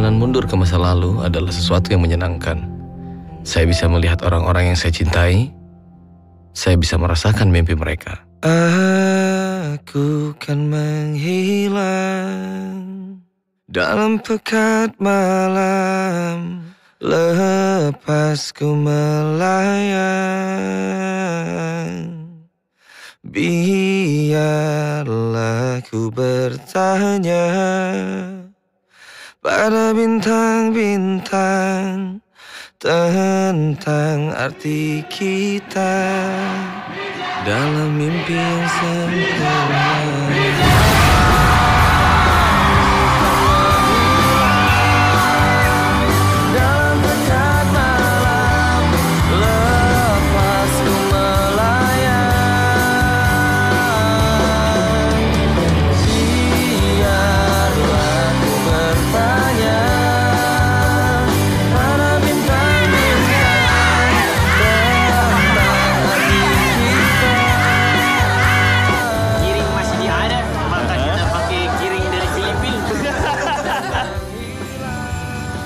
Perjalanan mundur ke masa lalu adalah sesuatu yang menyenangkan. Saya bisa melihat orang-orang yang saya cintai. Saya bisa merasakan mimpi mereka. Aku kan menghilang dalam pekat malam, lepas ku melayang. Biarlah ku bertanya pada bintang-bintang tentang arti kita dalam mimpi yang sempurna.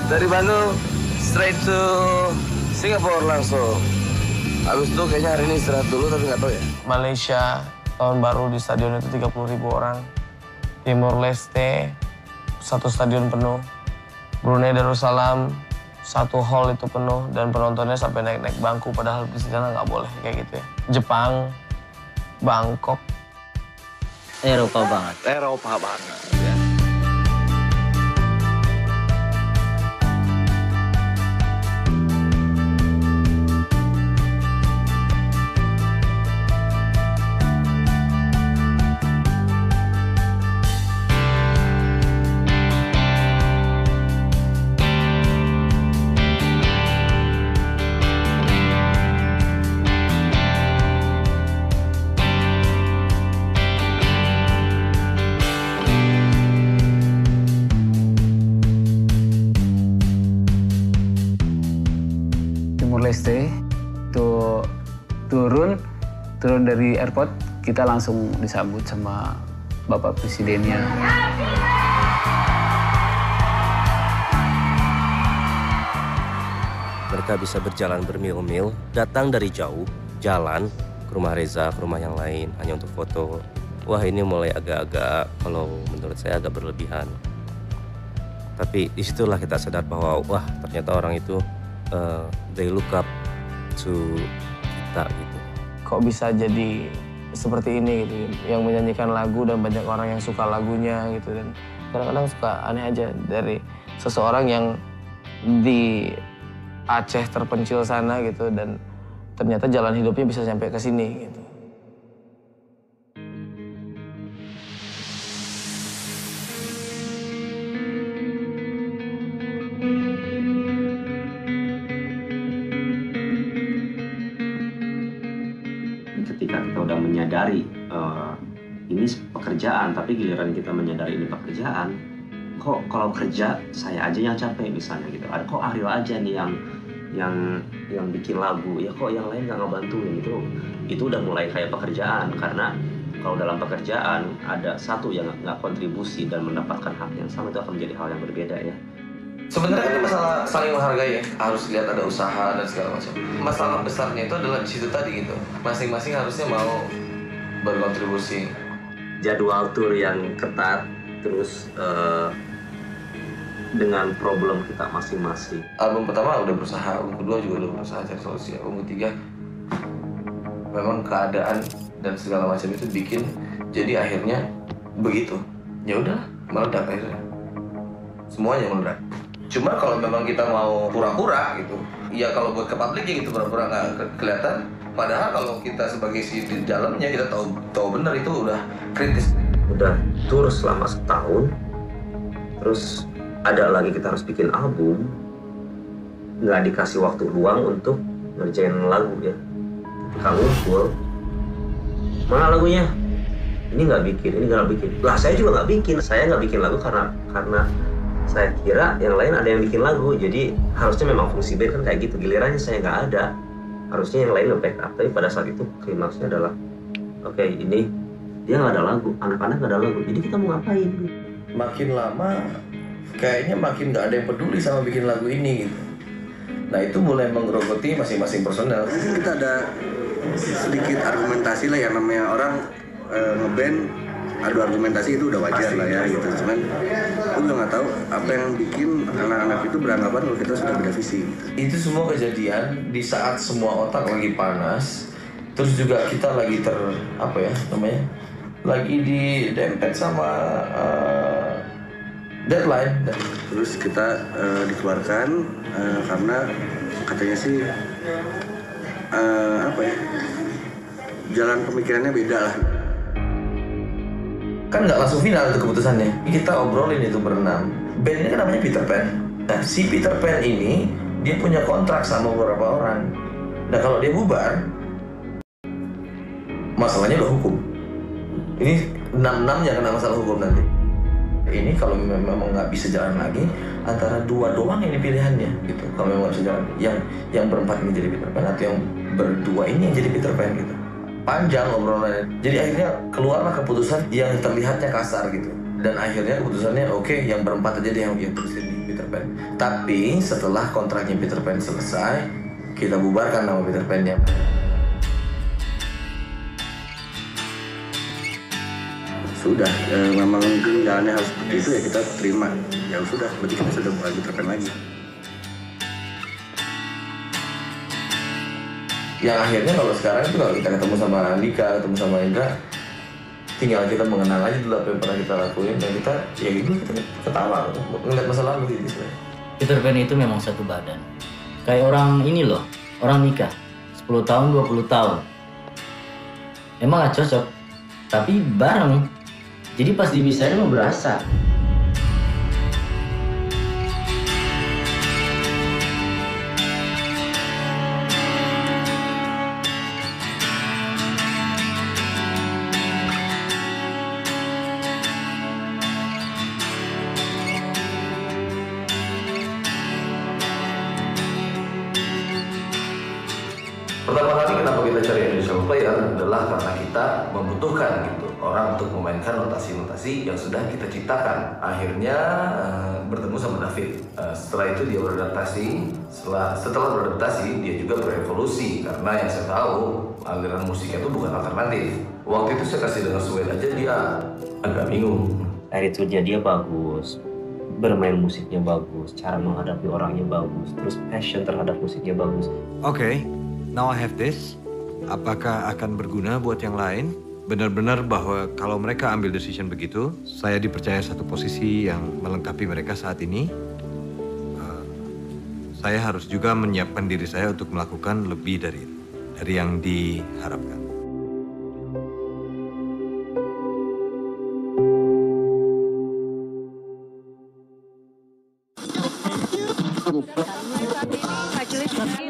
Dari Bandung straight to Singapura langsung. Habis itu kayaknya hari ini istirahat dulu tapi nggak tahu ya. Malaysia tahun baru di stadion itu 30.000 orang. Timor Leste satu stadion penuh. Brunei Darussalam satu hall itu penuh dan penontonnya sampai naik-naik bangku padahal di sana nggak boleh kayak gitu ya. Jepang, Bangkok. Eropa banget. Eropa banget ya. Timor Leste itu turun dari airport, kita langsung disambut sama Bapak Presidennya. Mereka bisa berjalan bermil-mil, datang dari jauh, jalan ke rumah Reza, ke rumah yang lain, hanya untuk foto. Wah, ini mulai agak-agak, kalau menurut saya agak berlebihan. Tapi disitulah kita sadar bahwa, wah ternyata orang itu, they look up to kita gitu. Kok bisa jadi seperti ini gitu, yang menyanyikan lagu dan banyak orang yang suka lagunya gitu. Dan kadang-kadang suka aneh aja dari seseorang yang di Aceh terpencil sana gitu dan ternyata jalan hidupnya bisa sampai ke sini gitu. Ketika kita udah menyadari ini pekerjaan, tapi giliran kita menyadari ini pekerjaan, kok kalau kerja saya aja yang capek misalnya gitu. Ada kok Ariel aja nih yang bikin lagu, ya kok yang lain nggak ngebantuin gitu. Itu udah mulai kayak pekerjaan, karena kalau dalam pekerjaan ada satu yang nggak kontribusi dan mendapatkan hak yang sama, itu akan menjadi hal yang berbeda ya. Sebenarnya ini masalah saling menghargai ya, harus lihat ada usaha dan segala macam. Masalah besarnya itu adalah di situ tadi gitu, masing-masing harusnya mau berkontribusi. Jadwal tur yang ketat, terus dengan problem kita masing-masing. Album pertama udah berusaha, album kedua juga udah berusaha cari solusi, album ketiga memang keadaan dan segala macam itu bikin jadi akhirnya begitu. Ya udah, meledak akhirnya. Semuanya meledak. Cuma kalau memang kita mau pura-pura gitu, ya kalau buat ke publik ya gitu pura-pura nggak kelihatan. Padahal kalau kita sebagai si di dalamnya kita tahu benar itu udah kritis. Udah tur selama setahun, terus ada lagi kita harus bikin album, nggak dikasih waktu luang untuk ngerjain lagu ya. Ketika ngumpul, mana lagunya? Ini nggak bikin, ini nggak bikin. Lah saya juga nggak bikin. Saya nggak bikin lagu karena saya kira yang lain ada yang bikin lagu. Jadi harusnya memang fungsi band kan kayak gitu. Gilirannya saya nggak ada. Harusnya yang lain nge-backup. Tapi pada saat itu klimaksnya adalah, oke, ini dia nggak ada lagu, anak-anak nggak ada lagu. Jadi kita mau ngapain? Makin lama kayaknya makin nggak ada yang peduli sama bikin lagu ini gitu. Nah itu mulai menggerogoti masing-masing personel. Kita ada sedikit argumentasi lah, yang namanya orang ngeband adu argumentasi itu udah wajar lah ya gitu. Cuman aku juga nggak tahu apa yang bikin anak-anak itu beranggapan kalau kita sudah beda visi. Itu semua kejadian di saat semua otak lagi panas, terus juga kita lagi lagi didempet sama deadline. Terus kita dikeluarkan karena katanya sih jalan pemikirannya beda lah. Kan nggak langsung final itu keputusannya. Kita obrolin itu berenam. Band ini kan namanya Peter Pan. Nah si Peter Pan ini dia punya kontrak sama beberapa orang. Nah kalau dia bubar, masalahnya udah hukum. Ini 6-6 kena masalah hukum nanti. Ini kalau memang nggak bisa jalan lagi, antara dua doang ini pilihannya gitu. Kalau memang nggak bisa jalan, yang berempat ini jadi Peter Pan atau yang berdua ini yang jadi Peter Pan gitu. Panjang obrolannya. Jadi akhirnya keluarlah keputusan yang terlihatnya kasar gitu. Dan akhirnya keputusannya oke, yang berempat aja deh yang terusin di Peter Pan. Tapi setelah kontraknya Peter Pan selesai, kita bubarkan nama Peter Pan-nya. Sudah, memang jalannya harus seperti itu ya, kita terima. Ya sudah, berarti kita sudah bukan Peter Pan lagi. Yang akhirnya kalau sekarang itu kalau kita ketemu sama Andika, ketemu sama Indra, tinggal kita mengenang aja dulu apa yang pernah kita lakuin, dan kita ya gitu, kita ketawa ngeliat masa lalu gitu sebenarnya. Peter Pan itu memang satu badan. Kayak orang ini loh, orang nikah 10 tahun, 20 tahun. Emang gak cocok, tapi bareng. Jadi pas dipisahin mau berasa. Pertama kali kenapa kita cari Indonesia Player adalah karena kita membutuhkan gitu orang untuk memainkan notasi-notasi yang sudah kita ciptakan. Akhirnya bertemu sama David. Setelah itu dia beradaptasi. Setelah beradaptasi dia juga berevolusi, karena yang saya tahu aliran musiknya itu bukan alternatif. Waktu itu saya kasih dengar Sweat aja dia agak bingung. Attitude-nya dia bagus, bermain musiknya bagus, cara menghadapi orangnya bagus, terus passion terhadap musiknya bagus. Oke. Now I have this. Apakah akan berguna buat yang lain? Benar-benar bahwa kalau mereka ambil decision begitu, saya dipercaya satu posisi yang melengkapi mereka saat ini. Saya harus juga menyiapkan diri saya untuk melakukan lebih dari yang diharapkan.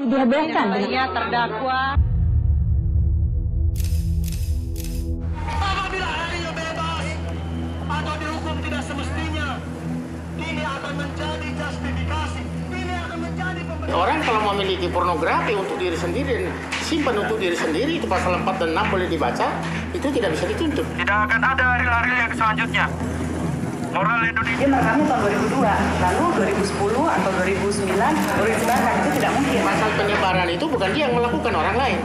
Dihabiskan dia terdakwa. Apabila Ariel bebas atau dihukum tidak semestinya, ini akan menjadi justifikasi. Ini akan menjadi orang kalau memiliki pornografi untuk diri sendiri, simpan untuk diri sendiri, itu pasal 4 dan 6 boleh dibaca, itu tidak bisa dituntut. Tidak akan ada Ariel yang selanjutnya. Moral Indonesia. Dia merekamnya tahun 2002, lalu 2010 atau 2009 baru disebarkan, itu tidak mungkin. Pasal penyebaran itu bukan dia yang melakukan, orang lain.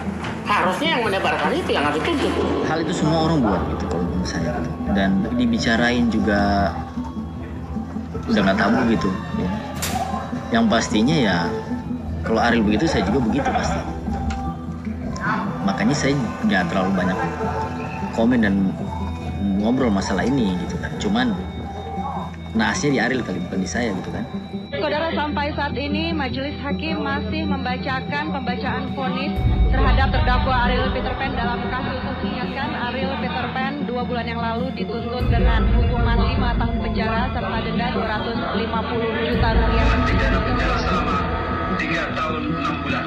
Harusnya yang menebarkan itu yang harus dituntut. Hal itu semua orang buat gitu kalau menurut saya gitu. Dan dibicarain juga udah nggak tabu gitu. Ya. Yang pastinya ya kalau Ariel begitu saya juga begitu pasti. Makanya saya nggak terlalu banyak komen dan ngobrol masalah ini gitu kan. Cuman nahasnya di Ariel kali, bukan di saya gitu kan. Saudara, sampai saat ini Majelis Hakim masih membacakan pembacaan vonis terhadap terdakwa Ariel Peter Pan dalam kasus mengingatkan Ariel Peter Pan 2 bulan yang lalu dituntut dengan hukuman 5 tahun penjara serta denda 250 juta rupiah. Pidana penjara selama 3 tahun 6 bulan.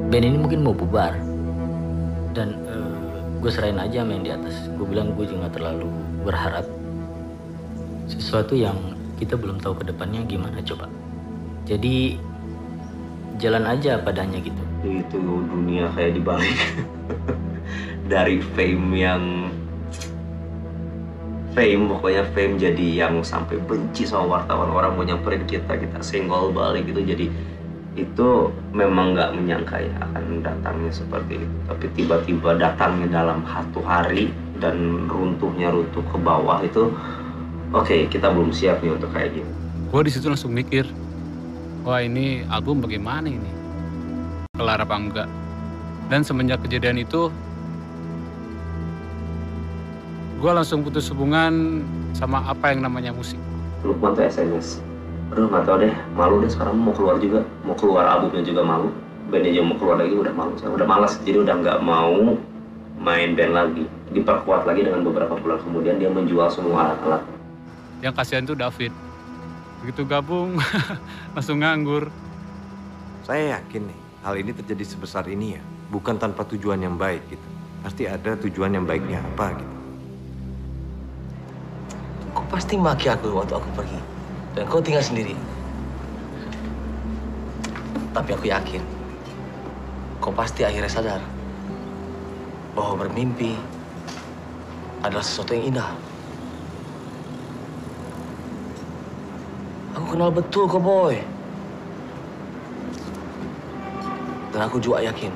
Band ini mungkin mau bubar dan gue serahin aja sama yang di atas. Gue bilang gue juga gak terlalu berharap sesuatu yang kita belum tahu ke depannya gimana coba. Jadi jalan aja padanya gitu. Itu dunia kayak dibalik dari pokoknya fame jadi yang sampai benci sama wartawan, orang mau nyamperin kita senggol balik gitu. Jadi itu memang nggak menyangka ya akan datangnya seperti itu, tapi tiba-tiba datangnya dalam 1 hari dan runtuh ke bawah itu. Oke, kita belum siap nih untuk kayak gitu. Gue di situ langsung mikir, wah ini album bagaimana ini, kelar apa enggak. Dan semenjak kejadian itu gue langsung putus hubungan sama apa yang namanya musik. Lukman tuh SMS, aduh nggak tau deh, malu deh sekarang mau keluar juga, mau keluar albumnya juga malu, bandnya juga mau keluar lagi udah malu, saya udah malas, jadi udah nggak mau main band lagi. Diperkuat lagi dengan beberapa bulan kemudian dia menjual semua alat-alat. Yang kasihan tuh David, begitu gabung langsung nganggur. Saya yakin nih, hal ini terjadi sebesar ini ya, bukan tanpa tujuan yang baik gitu. Pasti ada tujuan yang baiknya apa gitu. Kau pasti maki aku waktu aku pergi. Dan kau tinggal sendiri. Tapi aku yakin, kau pasti akhirnya sadar bahwa bermimpi adalah sesuatu yang indah. Aku kenal betul kau, Boy. Dan aku juga yakin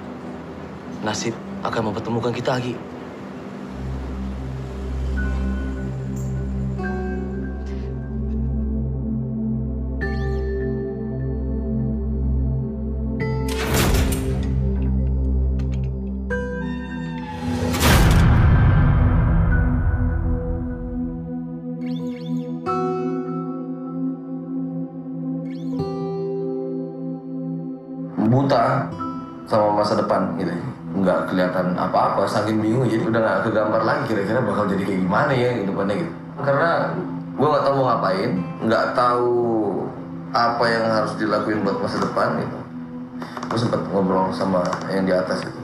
nasib akan mempertemukan kita lagi. Buta sama masa depan gitu, nggak kelihatan apa-apa, saking bingung, jadi udah nggak kegambar lagi kira-kira bakal jadi kayak gimana ya ke depannya gitu. Karena gue nggak tahu mau ngapain, nggak tahu apa yang harus dilakuin buat masa depan gitu. Gue sempat ngobrol sama yang di atas gitu,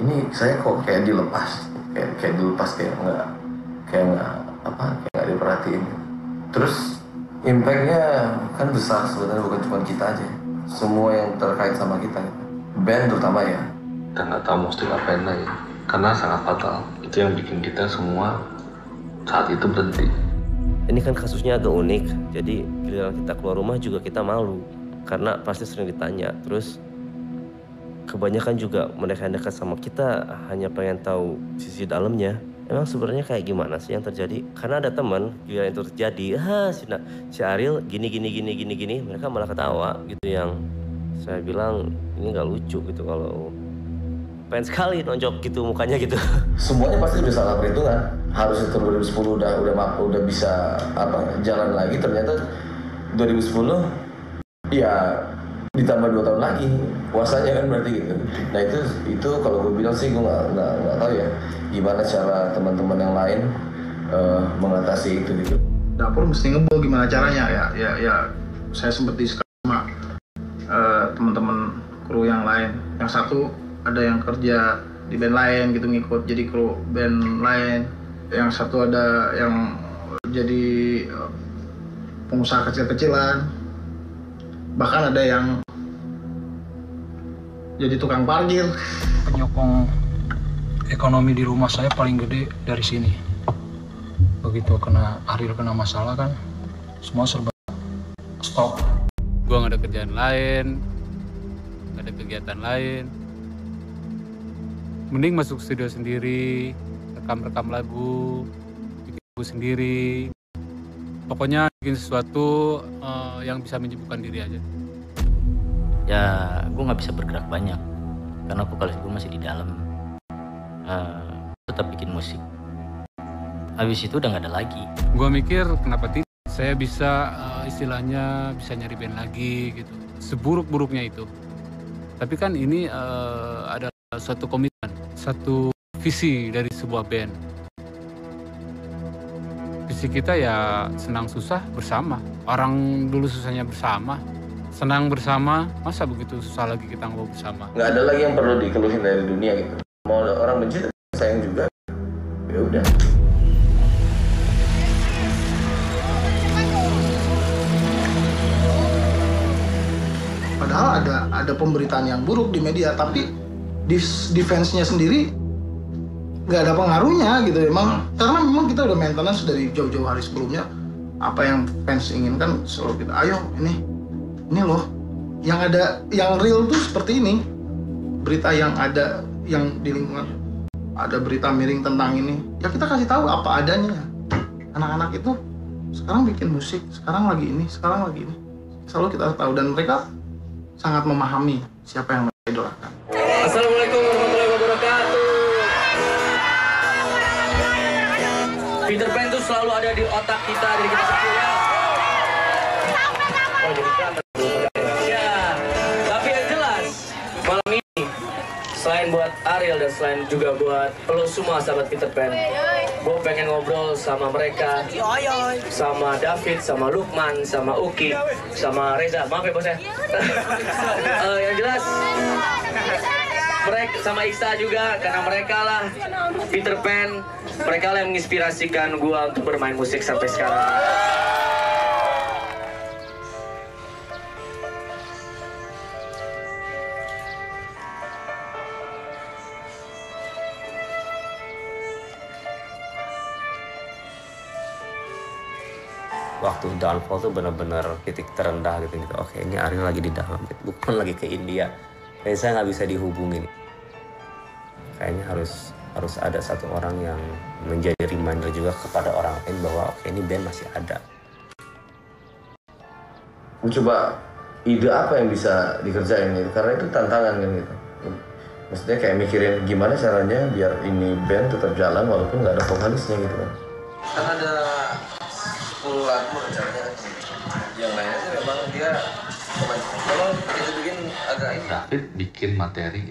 ini saya kok kayak dilepas, kayak dilepas, kayak nggak diperhatiin gitu. Terus impactnya kan besar sebenarnya, bukan cuma kita aja, semua yang terkait sama kita gitu. Band terutama ya. Kita nggak tahu mesti ngapain lagi, karena sangat fatal. Itu yang bikin kita semua saat itu berhenti. Ini kan kasusnya agak unik, jadi giliran kita keluar rumah juga kita malu. Karena pasti sering ditanya, terus kebanyakan juga mereka yang dekat sama kita hanya pengen tahu sisi dalamnya. Emang sebenarnya kayak gimana sih yang terjadi? Karena ada teman, giliran itu terjadi, si Ariel gini, mereka malah ketawa gitu. Yang saya bilang ini nggak lucu gitu kalau pengen sekali nonjok gitu mukanya gitu. Semuanya pasti udah salah perhitungan. Harusnya itu 2010 udah bisa jalan lagi, ternyata 2010 ya ditambah 2 tahun lagi puasanya kan berarti gitu. Nah itu kalau gue bilang sih gue nggak tahu ya gimana cara teman-teman yang lain mengatasi itu gitu. Dapur mesti ngebul gimana caranya ya saya sempat diskusi sama teman-teman kru yang lain. Yang satu ada yang kerja di band lain gitu, ngikut jadi kru band lain. Yang satu ada yang jadi pengusaha kecil-kecilan. Bahkan ada yang jadi tukang parkir. Penyokong ekonomi di rumah saya paling gede dari sini. Begitu Ariel kena masalah kan, semua serba stop. Gua nggak ada kerjaan lain, nggak ada kegiatan lain. Mending masuk studio sendiri, rekam lagu, bikin lagu sendiri. Pokoknya bikin sesuatu yang bisa menyibukkan diri aja. Ya, gue nggak bisa bergerak banyak karena vokalis gue masih di dalam. Tetap bikin musik. Habis itu udah nggak ada lagi. Gue mikir kenapa tidak saya bisa istilahnya bisa nyari band lagi gitu. Seburuk-buruknya itu. Tapi kan ini adalah suatu komitmen, satu visi dari sebuah band. Visi kita ya senang susah bersama. Orang dulu susahnya bersama, senang bersama, masa begitu susah lagi kita ngobrol bersama. Nggak ada lagi yang perlu dikeluhin dari dunia gitu. Mau orang benci sayang juga. Ya udah. Padahal ada pemberitaan yang buruk di media, tapi di fansnya sendiri nggak ada pengaruhnya gitu emang, karena memang kita udah maintenance dari jauh-jauh hari sebelumnya. Apa yang fans inginkan selalu kita, ayo ini loh yang ada, yang real tuh seperti ini. Berita yang ada, yang di lingkungan ada berita miring tentang ini, ya kita kasih tahu apa adanya. Anak-anak itu sekarang bikin musik, sekarang lagi ini, selalu kita tahu, dan mereka sangat memahami siapa yang mereka idolakan. Assalamualaikum warahmatullahi wabarakatuh. Peter Pan itu selalu ada di otak kita, dari kita semua. Ya, tapi yang jelas malam ini selain buat Ariel dan selain juga buat lo semua sahabat Peter Pan, gue pengen ngobrol sama mereka, sama David, sama Lukman, sama Uki, sama Reza. Maaf ya bos ya. Yang jelas mereka sama Iksa juga, karena mereka lah Peter Pan, mereka lah yang menginspirasikan gue untuk bermain musik sampai sekarang. Waktu downfall tuh benar-benar titik terendah gitu. Oke, ini Ariel lagi di dalam, bukan lagi ke India. Reza nggak bisa dihubungin. Kayaknya harus ada satu orang yang menjadi reminder juga kepada orang lain bahwa oke, ini band masih ada. Coba ide apa yang bisa dikerjain gitu, karena itu tantangan kan gitu. Maksudnya kayak mikirin gimana caranya biar ini band tetap jalan walaupun nggak ada vokalisnya gitu kan. Kan ada 10 lagu rencananya, yang lainnya sih memang dia kalau kita bikin agak ini. David bikin materi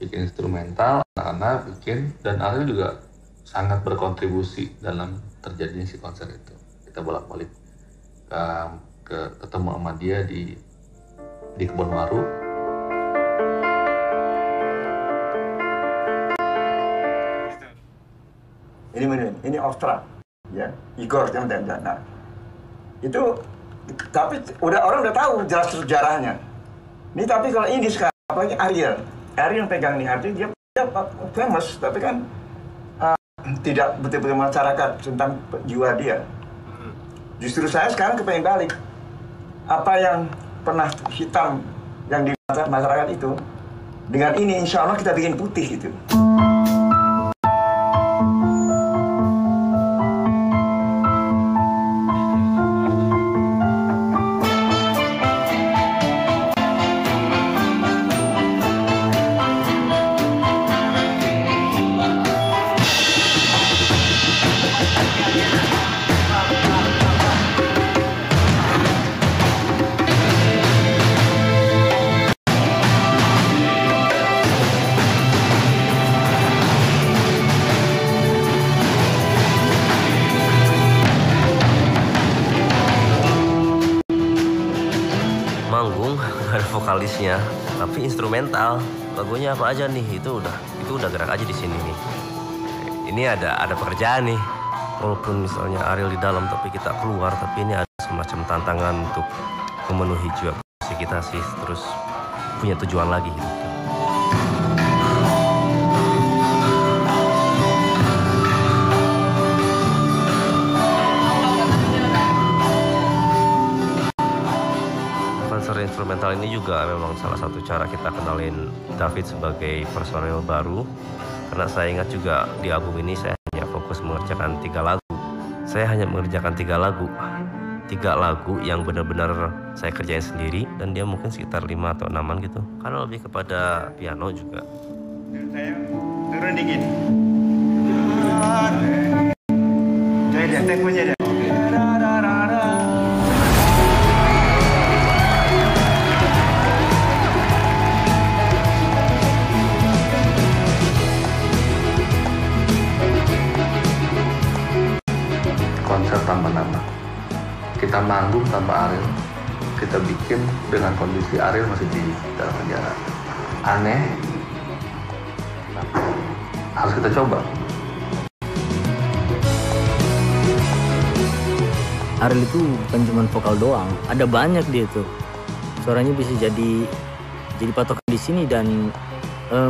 instrumental, anak-anak bikin, dan Ariel juga sangat berkontribusi dalam terjadinya si konser itu. Kita bolak-balik ketemu sama dia di Kebun Waru. Ini Austral, ya Igor dan Dana. Itu tapi orang udah tahu jelas sejarahnya. Ini tapi kalau ini sekarang apalagi Ariel yang pegang nih, artinya dia famous, tapi kan tidak betul-betul masyarakat tentang jiwa dia. Justru saya sekarang kepengen balik. Apa yang pernah hitam yang di masyarakat itu, dengan ini insya Allah kita bikin putih gitu. Vokalisnya, tapi instrumental. Lagunya apa aja nih? Itu udah gerak aja di sini nih. Ini ada pekerjaan nih. Walaupun misalnya Ariel di dalam tapi kita keluar, tapi ini ada semacam tantangan untuk memenuhi juga kita sih, terus punya tujuan lagi gitu. Instrumental ini juga memang salah satu cara kita kenalin David sebagai personel baru, karena saya ingat juga di album ini saya hanya fokus mengerjakan 3 lagu. Saya hanya mengerjakan 3 lagu yang benar-benar saya kerjain sendiri, dan dia mungkin sekitar 5 atau 6-an gitu, karena lebih kepada piano juga. Saya turun dikit. Jadi deh, temponya deh. Konser tanpa nama, kita manggung tanpa Ariel, kita bikin dengan kondisi Ariel masih di dalam penjara. Aneh, harus kita coba. Ariel itu bukan cuma vokal doang, ada banyak dia tuh. Suaranya bisa jadi patokan di sini dan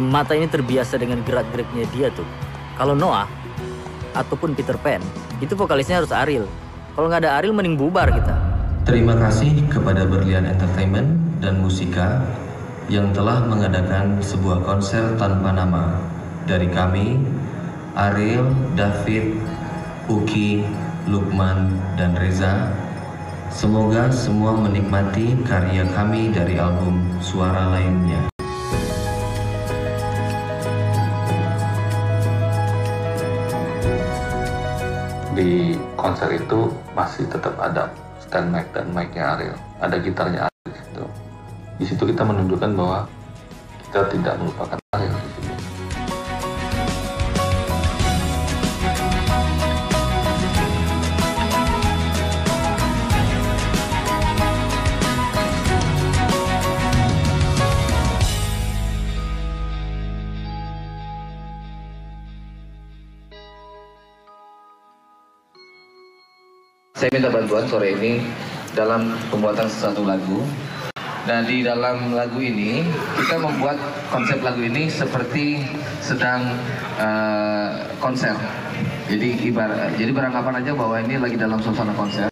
mata ini terbiasa dengan gerak-geriknya dia tuh. Kalau Noah ataupun Peter Pan, itu vokalisnya harus Ariel. Kalau nggak ada Ariel mending bubar kita. Terima kasih kepada Berlian Entertainment dan Musika yang telah mengadakan sebuah konser tanpa nama. Dari kami, Ariel, David, Uki, Lukman, dan Reza. Semoga semua menikmati karya kami dari album Suara Lainnya. Di konser itu masih tetap ada stand mic dan mic-nya Ariel, ada gitarnya Ariel di situ. Di situ kita menunjukkan bahwa kita tidak melupakan Ariel di situ. Saya minta bantuan sore ini dalam pembuatan satu lagu. Dan di dalam lagu ini kita membuat konsep lagu ini seperti sedang konser. Jadi beranggapan aja bahwa ini lagi dalam suasana konser.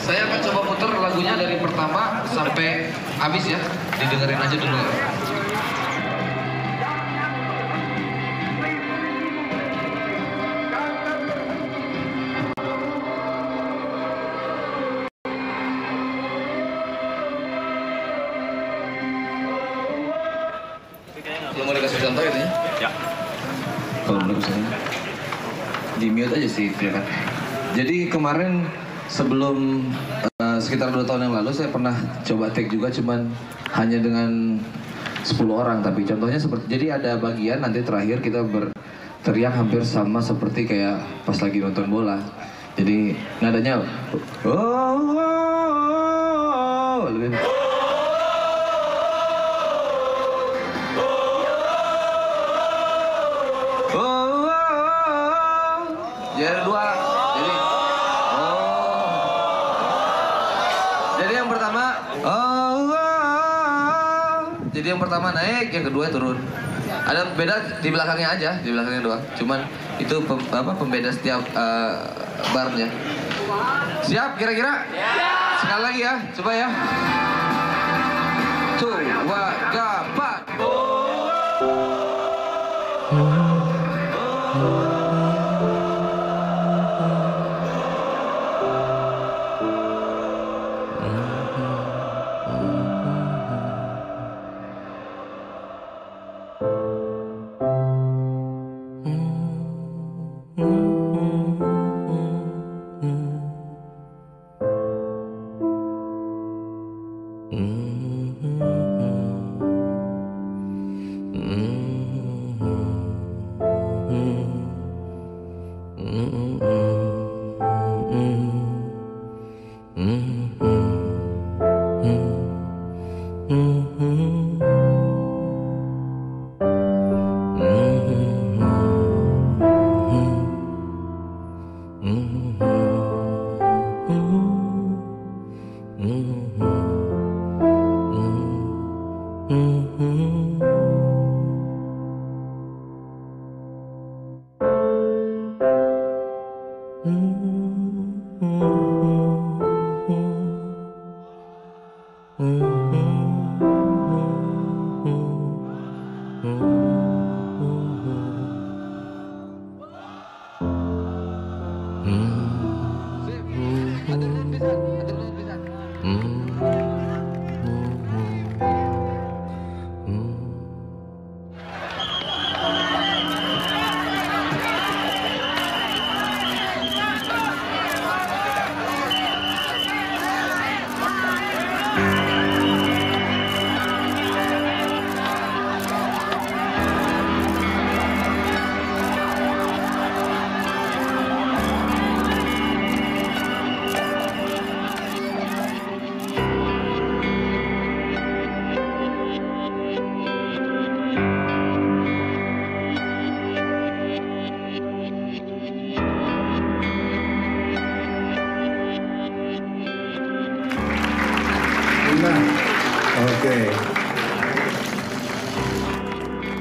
Saya akan coba putar lagunya dari pertama sampai habis ya. Didengerin aja dulu. Mau dikasih contoh itu ya? Ya. Kalau belum misalnya di mute aja sih, ya kan. Jadi kemarin sebelum sekitar 2 tahun yang lalu saya pernah coba take juga, cuman hanya dengan 10 orang. Tapi contohnya seperti, jadi ada bagian nanti terakhir kita berteriak hampir sama seperti kayak pas lagi nonton bola. Jadi nadanya lebih. Jadi ada 2. Jadi yang pertama naik, yang kedua turun. Ada beda di belakangnya aja, di belakangnya doang. Cuman itu pembeda setiap barnya. Siap kira-kira? Sekali lagi ya, coba ya. 2, 3, 4.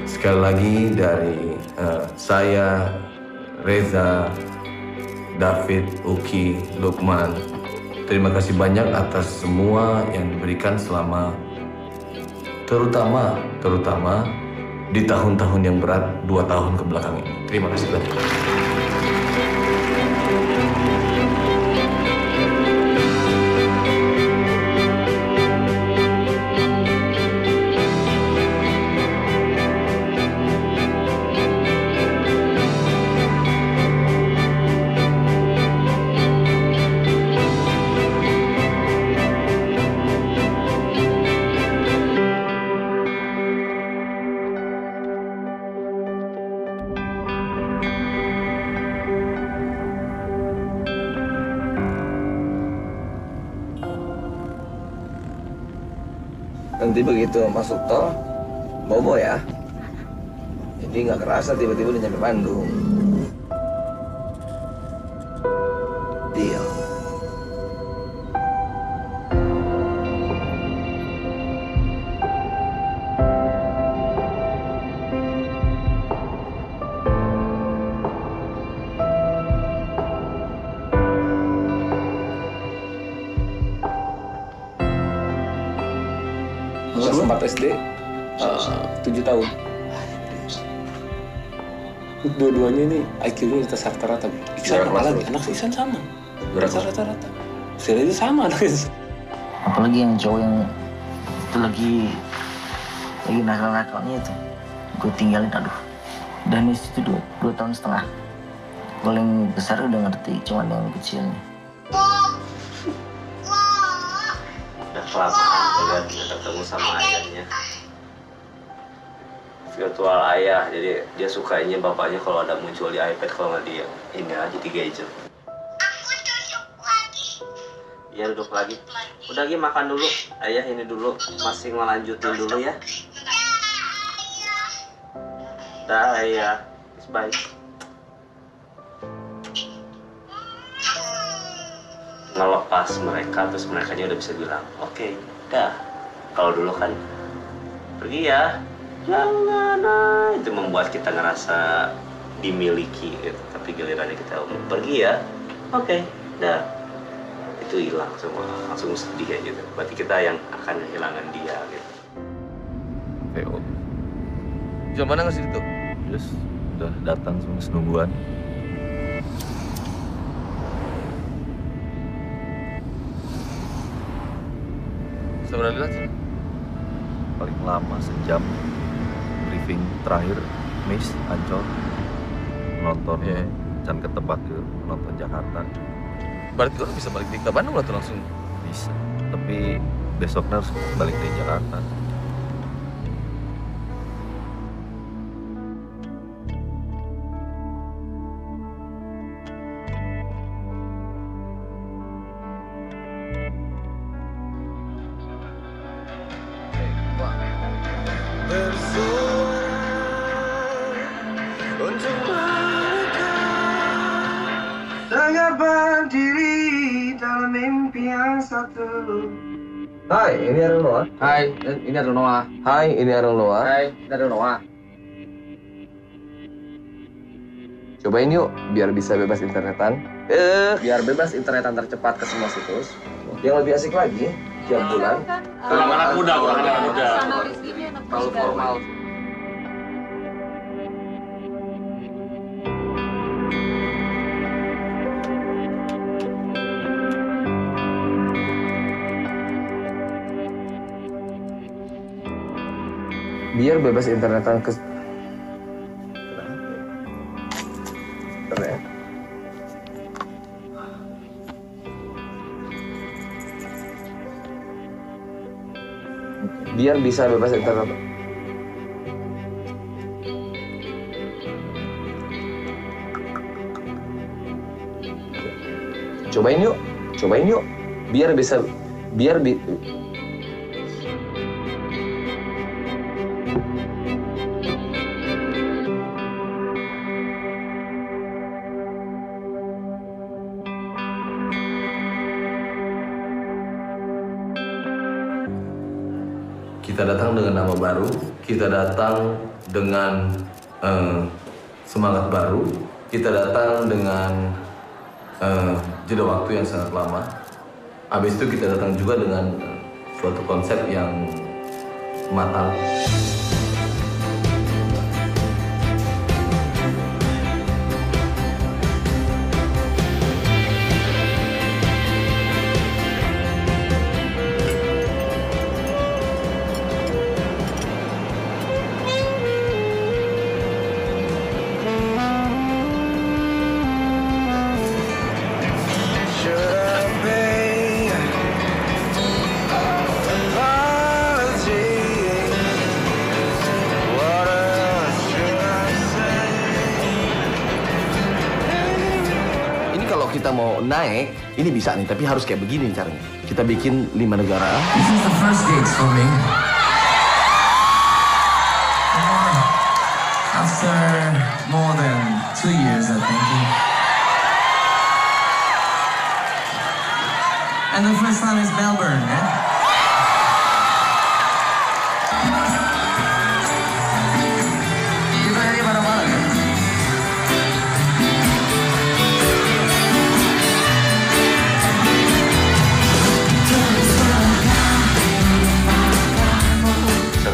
Sekali lagi dari saya, Reza, David, Uki, Lukman, terima kasih banyak atas semua yang diberikan selama terutama di tahun-tahun yang berat 2 tahun kebelakang ini. Terima kasih banyak. Nanti begitu masuk tol, bobo ya. Jadi nggak kerasa tiba-tiba udah nyampe Bandung. Deal. Kelas 4 SD, 7 tahun. Dua-duanya ini IQ-nya di atas rata-rata. Iksan apalagi, anak si Iksan sama. Rata-rata. Saya itu sama anaknya. Apalagi yang cowok yang itu lagi nakal-nakalnya itu. Gue tinggalin, aduh. Dan di situ 2 tahun setengah. Kalau yang besar udah ngerti, cuman yang kecilnya. Udah kelamaan lihat ketemu sama ayahnya. Virtual ayah, jadi dia sukanya bapaknya kalau ada muncul di iPad, kalau nggak dia ini aja di gadget. Iya, duduk lagi. Udah lagi makan dulu, ayah ini dulu, masih ngelanjutin dulu ya. Dah ayah, bye. Ngelepas mereka, terus mereka udah bisa bilang, oke, dah. Kalau dulu kan, pergi ya, jangan, itu membuat kita ngerasa dimiliki gitu. Tapi gilirannya kita pergi ya, oke, dah. Itu hilang semua, langsung sedih aja gitu. Berarti kita yang akan kehilangan dia gitu. PO. Jam mana nggak sih itu? Terus udah datang semua senungguan. Sebenarnya sih paling lama sejam. Briefing terakhir Miss Ancol nonton Can Ketebak ke nonton Jakarta. Berarti orang bisa balik ke Bandung lah tuh langsung? Bisa, tapi besoknya harus balik ke Jakarta. Sangat berdiri dalam mimpi yang satu. Hai, ini Ariel Noah. Hai, ini Ariel Noah. Hai, ini Ariel Noah. Hai, ini Ariel Noah. Cobain yuk, biar bisa bebas internetan. Biar bebas internetan tercepat ke semua situs. Yang lebih asik lagi, tiap bulan. Kurang anak muda, kurang anak muda. Terlalu formal. Biar bebas internetan ke internet. Biar bisa bebas internet. Cobain yuk, biar bisa, Kita datang dengan nama baru, kita datang dengan semangat baru, kita datang dengan jeda waktu yang sangat lama. Habis itu kita datang juga dengan suatu konsep yang matang. Kita mau naik, ini bisa nih, tapi harus kayak begini caranya. Kita bikin 5 negara. This is the first gigs for me. After more than 2 years, I think. And the first time is Melbourne, yeah? Kita nyanyi bareng-bareng ya?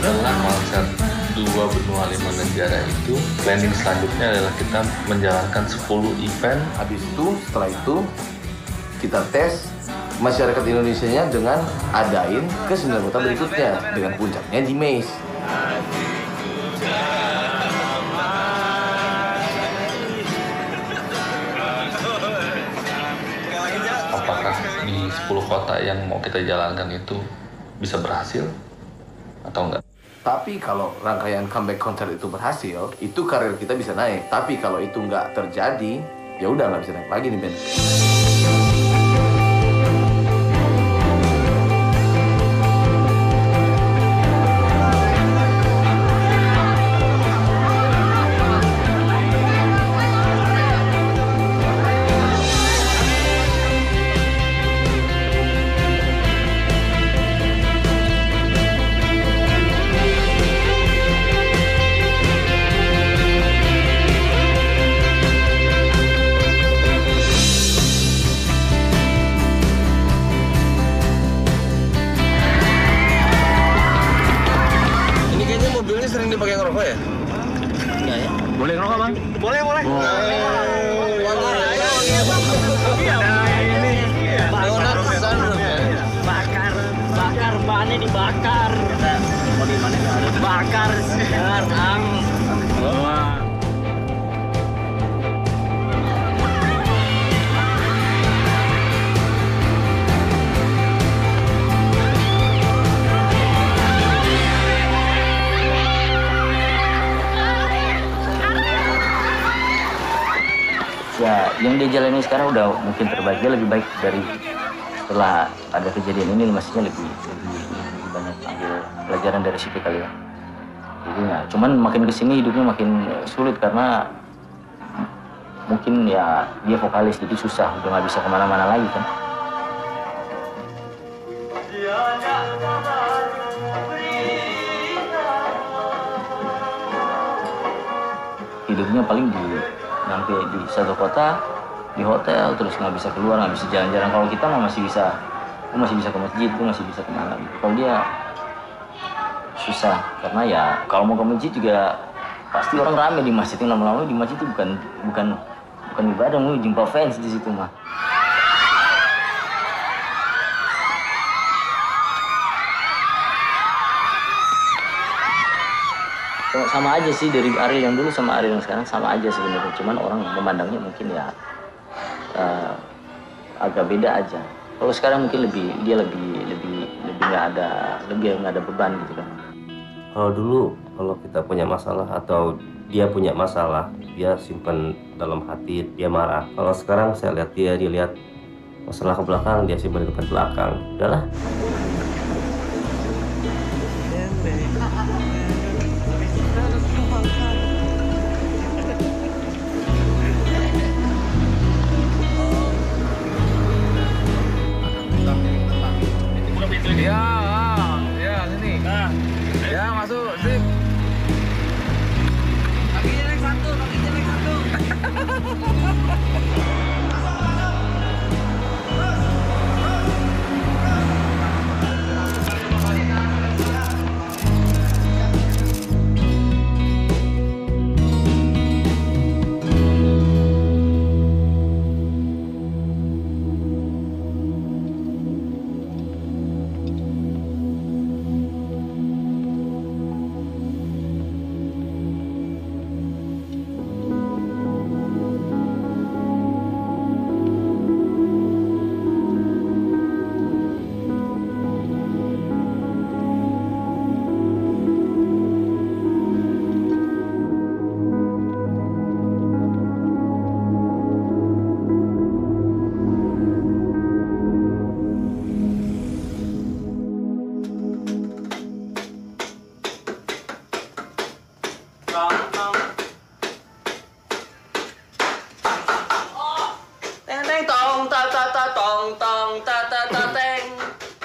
Setelah konser 2 benua 5 negara itu, planning selanjutnya adalah kita menjalankan 10 event. Habis itu, setelah itu, kita tes masyarakat Indonesianya dengan adain ke 9 kota berikutnya, dengan puncaknya di Maze. Apakah di 10 kota yang mau kita jalankan itu bisa berhasil atau enggak? Tapi kalau rangkaian comeback konser itu berhasil, itu karir kita bisa naik. Tapi kalau itu nggak terjadi, ya udah nggak bisa naik lagi nih Ben. Pakai ngerokok ya? Enggak ya? Boleh ngerokok bang? Boleh, boleh. Bakar, bannya dibakar. Mau di mana? Bakar sekarang. Ya, yang dia jalani sekarang udah mungkin terbaik. Dia lebih baik dari setelah ada kejadian ini, maksudnya lebih banyak ambil pelajaran dari situ kali ya. Jadi ya, cuman makin kesini hidupnya makin sulit karena mungkin ya dia vokalis jadi susah, udah nggak bisa kemana-mana lagi kan. Hidupnya paling sampai di satu kota, di hotel, terus nggak bisa keluar, nggak bisa jalan-jalan. Kalau kita mah masih bisa ke masjid, masih bisa kemana. Kalau dia susah, karena ya kalau mau ke masjid juga pasti orang rame di masjid. Yang lama-lama di masjid itu bukan ibadah, mau jumpa fans di situ mah. Sama aja sih dari Ariel yang dulu sama Ariel yang sekarang sama aja sebenarnya. Cuman orang memandangnya mungkin ya agak beda aja. Kalau sekarang mungkin dia lebih nggak ada beban gitu kan. Kalau dulu kalau kita punya masalah atau dia punya masalah, dia simpan dalam hati, dia marah. Kalau sekarang saya lihat dia lihat masalah ke belakang, dia simpan di depan belakang. Udahlah. Ya, sini. Nah. tong tong tata tateng.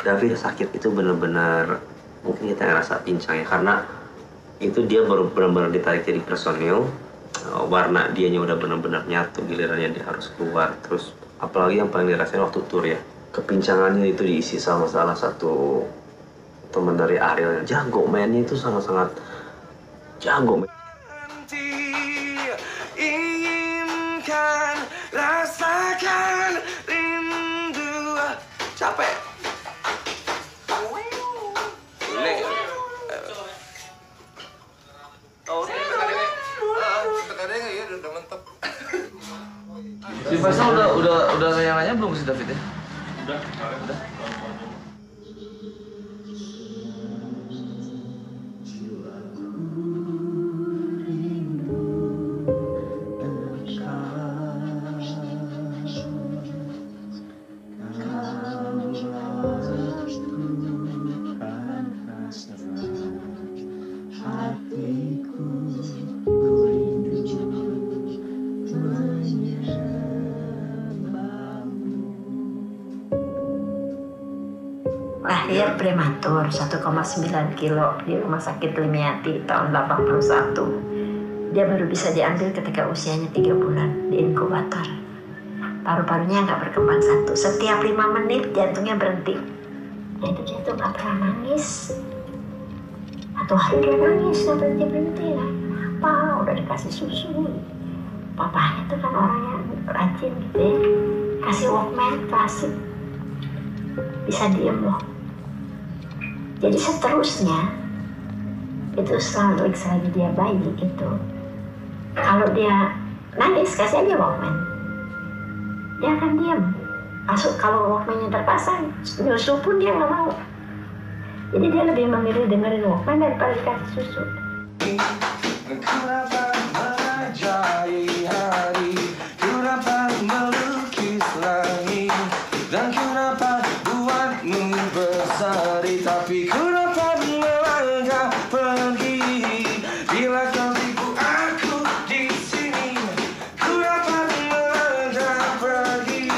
David sakit itu benar-benar mungkin kita ngerasa pincang ya, karena itu dia baru benar-benar ditarik jadi personil, warna dianya udah benar-benar nyatu, gilirannya dia harus keluar. Terus apalagi yang paling dirasain waktu tur ya, kepincangannya itu diisi sama salah satu teman dari Ariel yang jago, mainnya itu sangat-sangat jago. Inginkan, rasakan rindu. Capek. Ini. Tekannya ya udah mantap. Si Faisal udah nanya belum si David ya? Udah. Lahir prematur 1,9 kilo di Rumah Sakit Limiati tahun 81. Dia baru bisa diambil ketika usianya 3 bulan di inkubator. Paru-parunya nggak berkembang satu. Setiap 5 menit jantungnya berhenti. Nah itu dia tuh nggak pernah nangis. Atau hari dia nangis nggak berhenti. Apa? Udah dikasih susu. Papanya tuh kan orang yang rajin gitu ya. Kasih Walkman klasik. Bisa diem loh. Jadi seterusnya itu selalu selagi dia bayi itu, kalau dia nangis kasih aja Walkman, dia akan diam. Kalau Walkmannya terpasang, nyusu pun dia nggak mau. Jadi dia lebih memilih dengerin Walkman daripada dikasih susu. Ku dapat menajai hari, ku dapat melukis langit, dan ku dapat buatmu bersari, tapi ku dapat melangkah pergi bila kau tipu aku di sini. Ku dapat melangkah pergi,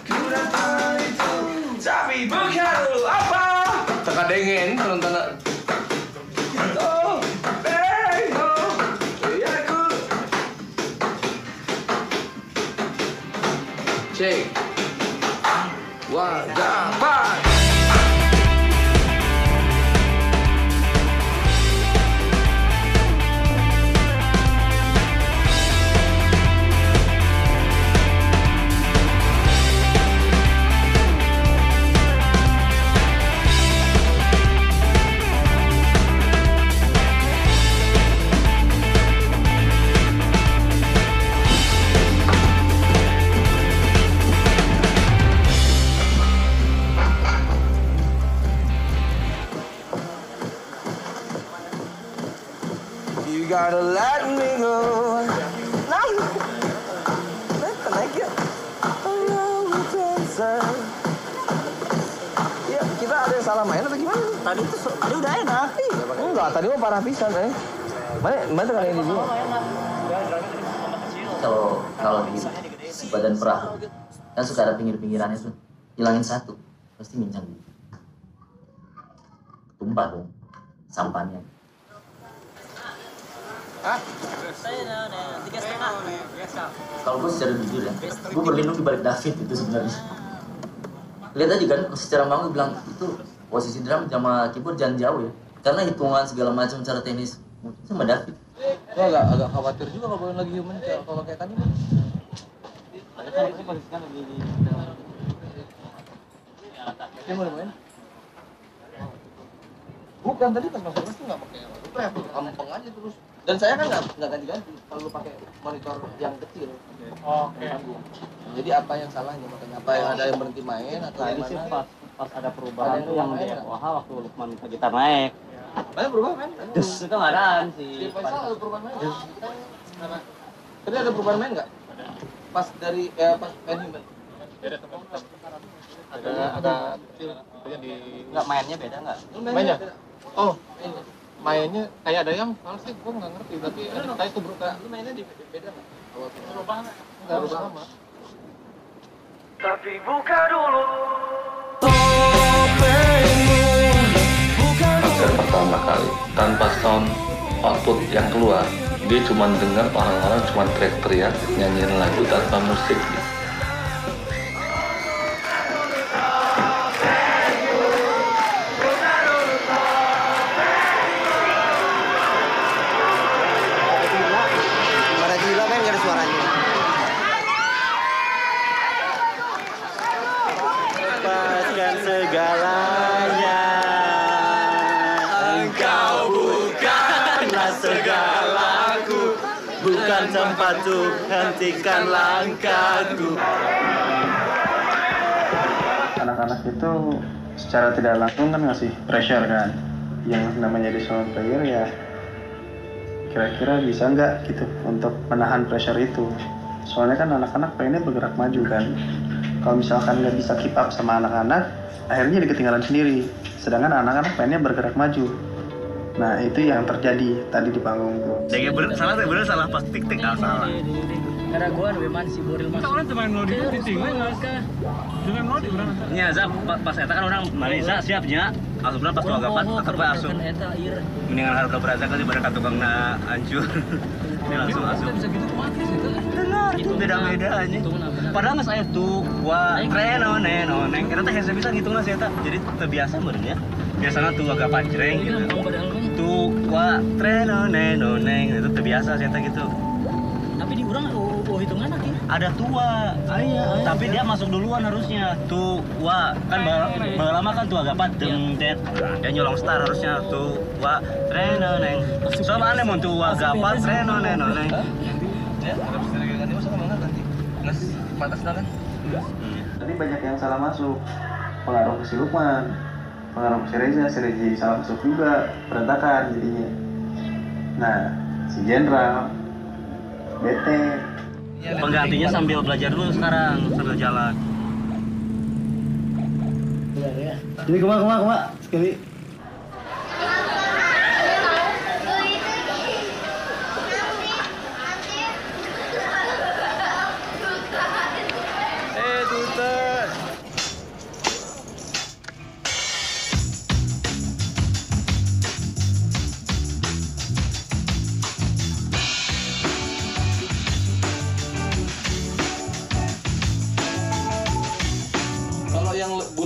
ku dapat itu, tapi bukan apa. Teka dengin, tentang Cek, wadapat. You gotta let me go. Naik ya. Ya, kita ada yang salah main atau gimana? Tadi udah enak. Enggak, tadi mah parah pisan, Mana tekan ini dulu. Kalau di badan perahu kan suka ada pinggir-pinggirannya tuh, hilangin satu pasti mincang gitu. Tumpah dong sampahnya. Kalau gue secara jujur ya, gue berlindung di balik David itu sebenarnya. Lihat aja kan, secara mau bilang itu posisi drum sama keyboard jangan jauh ya, karena hitungan segala macam cara teknis sama David. Gue agak khawatir juga kalau lagi human kalau kayak tadi. Tadi kan posisikan lagi di. Dia mau main? Bukan, tadi pas masuk tuh nggak pakai apa, kampung aja terus. Dan saya kan nggak ganti-ganti, selalu pakai monitor yang kecil. Oke. Jadi apa yang salahnya makanya? Apa yang ada yang berhenti main atau Nah, gimana? sih pas ada perubahan tuh yang di FOH waktu Lukman minta gitar naik. Banyak perubahan kan? Terus itu nggak ada sih. Di Faisal ada perubahan main? Tadi ada perubahan main nggak? Pas dari pas main human? Ada kecil di. Nggak mainnya beda nggak? Mainnya? Oh, mainnya kayak ada yang malah sih gue nggak ngerti, tapi kayak itu beda nggak? Lu mainnya di beda nggak? Perubahan nggak? Nggak berubah sama. Tapi buka dulu konser pertama kali tanpa sound output yang keluar, dia cuma dengar orang-orang cuma teriak-teriak nyanyiin lagu tanpa musik. Pada gila kan gak ada suaranya. Lepaskan segalanya, engkau bukanlah segalaku, bukan tempat untuk hentikan langkahku. Anak-anak itu secara tidak langsung kan ngasih pressure kan, yang namanya di solo player ya kira-kira bisa nggak gitu untuk menahan pressure itu. Soalnya kan anak-anak pengennya bergerak maju kan. Kalau misalkan nggak bisa keep up sama anak-anak, akhirnya jadi ketinggalan sendiri. Sedangkan anak-anak pengennya bergerak maju. Nah itu yang terjadi tadi di panggung tuh. Salah pas tik-tik salah. Karena gua memang si Boril masuk. Orang teman lo di tinggal dengan lo di mana? Nya Zap pas eta kan orang Marisa siapnya. Asupna pas tuh gapat atur bae asup. Mendingan harga berasa kali bareng ka tukangna hancur. Ini langsung asup. Bisa gitu mati sih itu. Benar itu beda-beda anjing. Padahal geus aya tuh wa neng. Eta teh hese bisa ngitungna si eta. Jadi terbiasa meureun ya. Biasanya tuh agak pancreng gitu. Tuh wa neng itu terbiasa si eta gitu. Tapi di urang hitungan lagi. Ada tua, tapi dia masuk duluan harusnya. Tua kan lama kan tua gapat dengdet. Dia nyolong star harusnya tua trenoneng. Sama aneh mau tua gapat trenoneng. Ya, harus diregakan dia sama banget nanti. Nges pantas kan? Tadi banyak yang salah masuk. Pengaruh ke si Lukman, pengaruh ke si Reza salah masuk juga, berantakan jadinya. Nah, si Jenderal bete. Penggantinya sambil belajar dulu sekarang, sambil jalan. Jadi kumak sekali.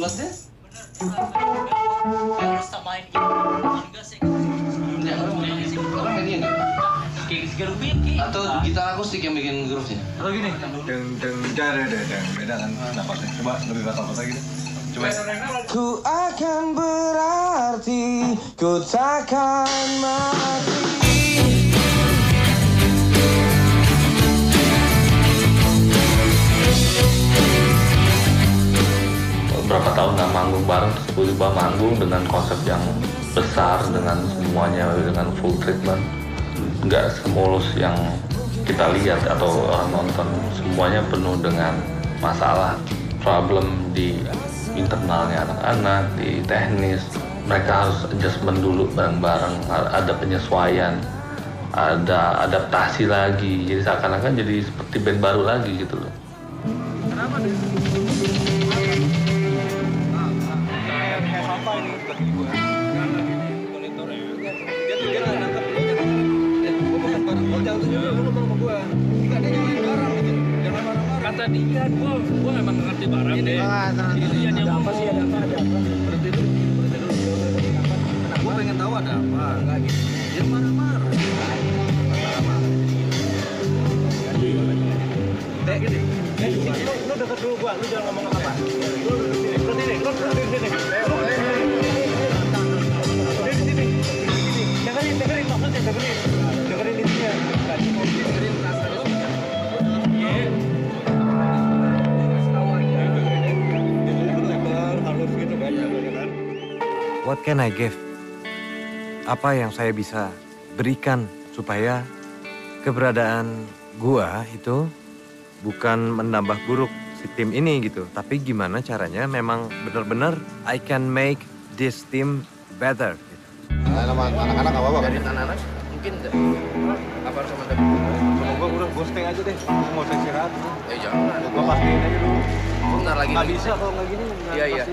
bulatnya? Samain juga sih. Orang main ini atau gitar akustik yang bikin groove-nya? Atau gini, beda kan napasnya. Coba lebih batal lagi deh. Coba. Ku akan berarti, ku takkan mati. Berapa tahun nggak manggung bareng, terus tiba-tiba manggung dengan konsep yang besar, dengan semuanya, dengan full treatment. Nggak semulus yang kita lihat atau orang nonton, semuanya penuh dengan masalah, problem di internalnya anak-anak, di teknis. Mereka harus adjustment dulu bareng-bareng, ada penyesuaian, ada adaptasi lagi, jadi seakan-akan jadi seperti band baru lagi gitu loh. Kenapa nih? Kata dia, gua memang ngerti barang deh. Ini ada apa sih, ada apa? Berhenti dulu. Gua pengen tahu ada apa. Enggak gitu. Dia marah-marah. Dek, gini. Lu dekat dulu gua, lu jangan ngomong apa-apa. Lu duduk sini, lu duduk sini. Dengerin maksudnya, dengerin intinya. Dengerin perasaan lu. What can I give? Apa yang saya bisa berikan supaya keberadaan gua itu bukan menambah buruk si tim ini gitu. Tapi gimana caranya memang benar-benar I can make this team better. Gitu. Anak-anak nggak apa-apa. Dari anak-anak mungkin enggak. Apa harus sama David? Sama gua udah ghosting aja deh. Mau saya istirahat. Jangan. Gua pastiin aja dulu. Bentar lagi. Nggak bisa kalau nggak gini. Iya, iya.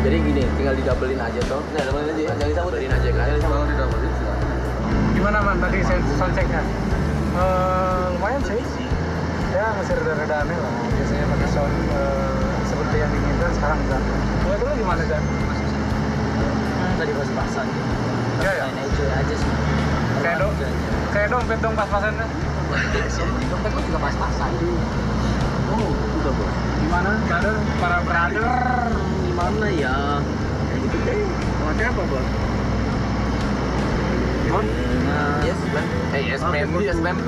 Jadi gini, tinggal didabelin aja toh. Nah, didabelin aja ya. Jangan disabutin aja kan. Jangan didabelin. Gimana man tadi soundchecknya? Lumayan sih. Ya masih rada-rada aneh lah. Biasanya pakai sound seperti yang diinginkan, sekarang enggak. Buat dulu gimana Dan? Tadi pas-pasan. Ya ya. Enjoy aja sih. Kayak dompet dong pas-pasannya. Dompet lu juga pas-pasan. Oh, udah bro. Gimana? Para brother. Gimana ya? Gitu deh. Pakai apa bro? Yes, ma'am. Yes, ma'am. Yes, ma'am.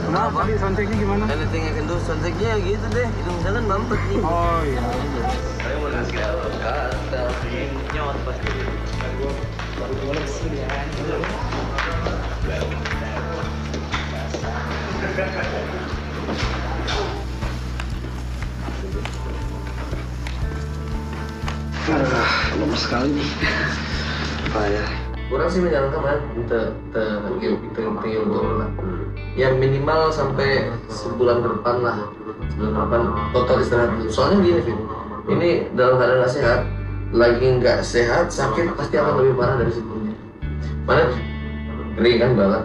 Kenapa tadi soundchecknya gimana? Anything I can do, soundchecknya gitu deh. Hidung saya kan mampet nih. Oh iya. Saya mau ngasih kata nyot pasti. Baru gimana sih dia? Lemes sekali nih. Payah. Kurang sih menjalankan man, tinggal lah. Ya minimal sampai sebulan ke depan lah. Sebulan ke depan total istirahat dulu. Soalnya gini Vin, ini dalam keadaan nggak sehat, lagi nggak sehat, sakit pasti akan lebih parah dari sebelumnya. Mana kering kan banget,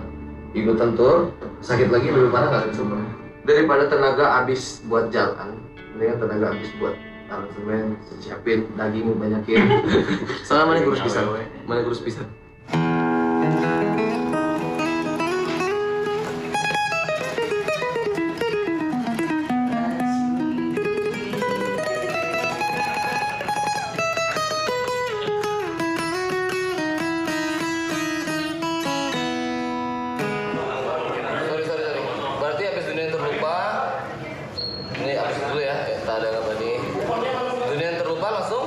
ikutan tur, sakit lagi lebih parah nggak dari sebelumnya. Daripada tenaga habis buat jalan, mendingan tenaga habis buat aransemen, siapin daging banyakin. Soalnya mana kurus pisan. Berarti habis dunia yang terlupa, ini habis dulu ya, tak ada apa nih. Dunia yang terlupa langsung.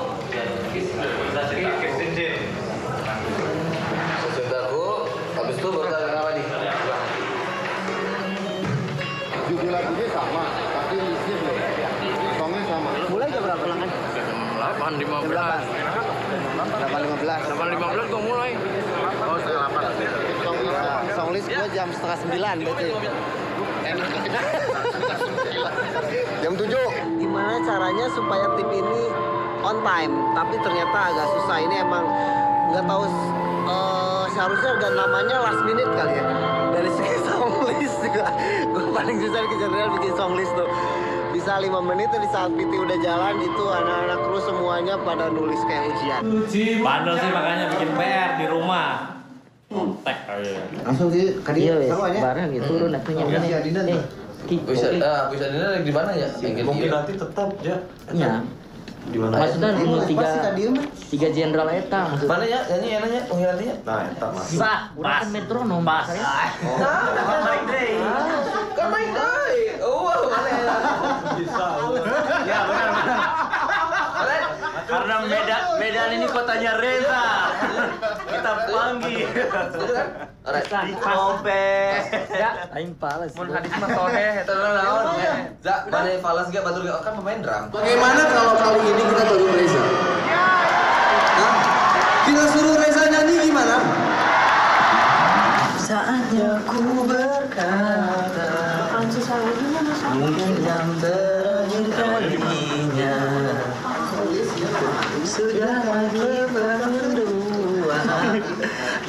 Cintaku, habis itu baru ada apa nih? Judul lagunya sama, tapi listnya beda. Songnya sama. Mulai jam berapa lah kan? 8.15. 8.15 tuh mulai. Oh, setengah 8. Songlist gue jam setengah 9 berarti. Jam 7. Gimana caranya supaya tim ini on time? Tapi ternyata agak susah. Ini emang nggak tahu. Seharusnya ada namanya last minute kali ya. Dari segi songlist juga. Gue paling susah kejar-kejar bikin songlist tuh. Bisa 5 menit di saat PT udah jalan itu anak-anak kru semuanya pada nulis kayak ujian. Bandel sih makanya bikin PR di rumah. Tek aja. Langsung di Iya, bareng gitu turun atunya ini. Bisa dinner di mana ya? Mungkin nanti tetap ya. Iya. Di mana? Maksudnya tiga jenderal eta maksudnya. Mana ya? Nyanyi pengkhianatnya? Nah, eta Mas. Sa, urang kan metronom saya. Kan main day. Oh, mana? Bisa. Ya, benar. Karena Medan ini kotanya Reza. Kita panggil. Kompes. Ya, aing pales. Mun hadis mah todeh eta naon? Za, mana falas ge batur ge kan pemain drum. Bagaimana kalau kali ini kita tolong Reza? Hah? Kita suruh Reza nyanyi gimana? Saatnya ku berkata mungkin yang terakhir kalinya sudah kita berdua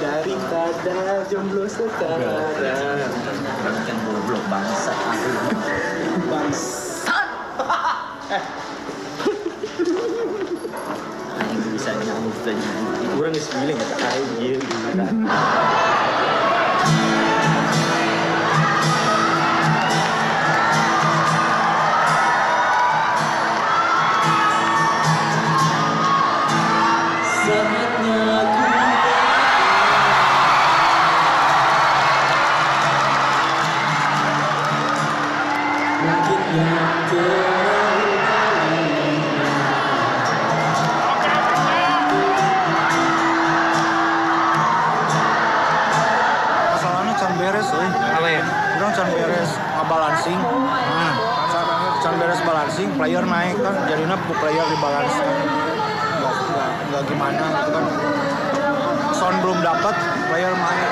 daripada jomblo sekarang. Kan goblok bangsat aku. Bangsat. Aing bisa nyanyi tadi. Kurang geus biling kata aing ieu gimana. Mungkin yang terakhir kali player naik kan, jadinya player di balance kan. Nggak gimana gitu kan. Sound belum dapat, player main.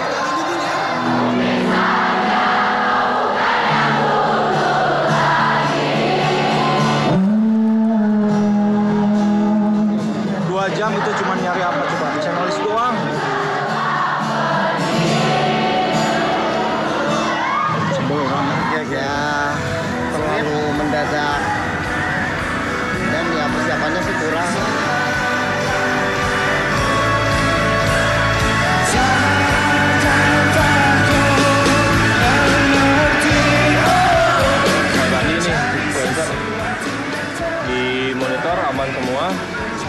Jam itu cuma nyari apa coba, channelist doang. Sebel banget ya, terlalu mendadak dan ya persiapannya sih kurang. Tadi nih sequencer di monitor aman semua.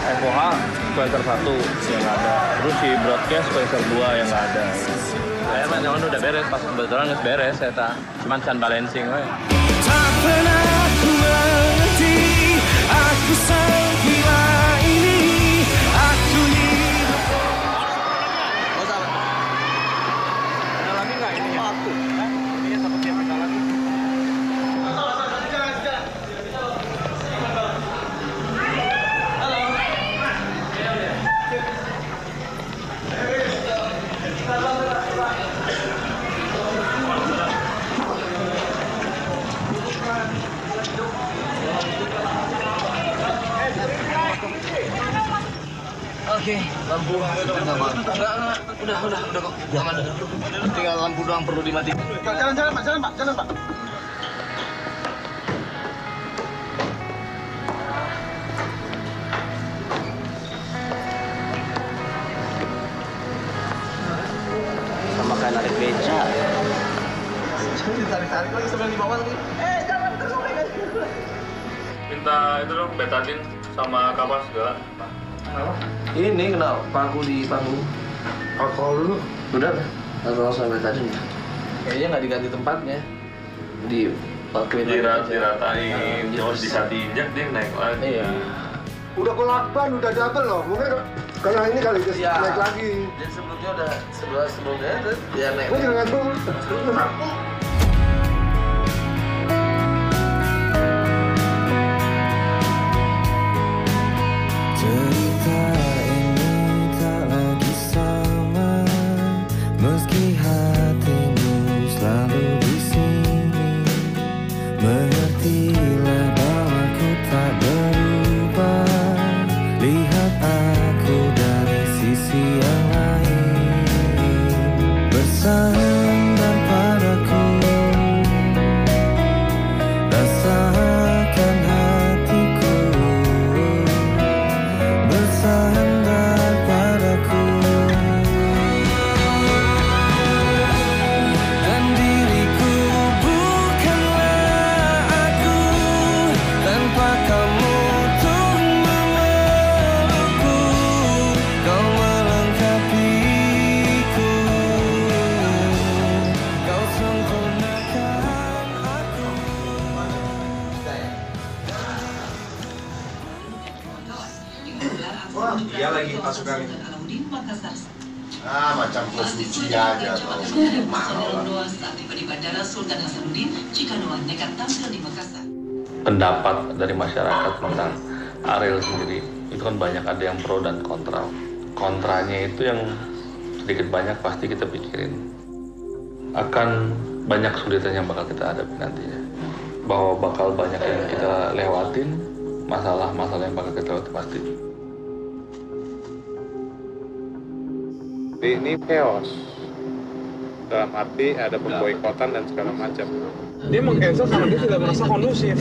FOH sequencer 1 yang nggak ada, terus si broadcast sequencer 2 yang nggak ada. Saya mah udah beres, pas kebetulan udah beres saya tak, cuman can balancing we. Tak pernah aku mengerti, aku segila ini, aku hidup. Ada lagi nggak ini ya? Aku, ini satu tiap kita lagi. Oke, lampu udah kok, aman. Tinggal lampu doang perlu dimatikan. Jalan Pak. Sama kayak narik beca. Ditarik-tarik lagi sambil di bawah lagi. Jangan terus. Minta itu dong betadin sama kapas segala. Ini kena paku di panggung. Alkohol dulu. Udah, alkohol sampai tadi. Kayaknya nggak diganti tempatnya. Di pakuin diratain, terus bisa diinjak dia naik lagi. Iya. Udah kolakban, udah double loh. Mungkin karena ini kali dia naik lagi. Jadi sebelumnya udah sebelumnya dia naik. Gue jangan tuh. Cerita ini tak lagi sama, meski hatimu selalu di sini. Mengertilah bahwa ku tak berubah. Lihat aku dari sisi yang lain. Bersandar padaku, rasakan hatiku. Bersandar padaku, dan diriku bukanlah aku tanpa kamu untuk memelukku. Kau melengkapiku, kau sempurnakan aku. Wah, dia lagi pasukan ini. Macam suci aja. Pendapat dari masyarakat tentang Ariel sendiri itu kan banyak, ada yang pro dan kontra. Kontranya itu yang sedikit banyak pasti kita pikirin akan banyak kesulitan yang bakal kita hadapi nantinya, bahwa bakal banyak yang kita lewatin, masalah-masalah yang bakal kita lewati pasti. Ini chaos dalam arti ada pemboikotan dan segala macam. Dia meng-cancel karena dia tidak merasa kondusif.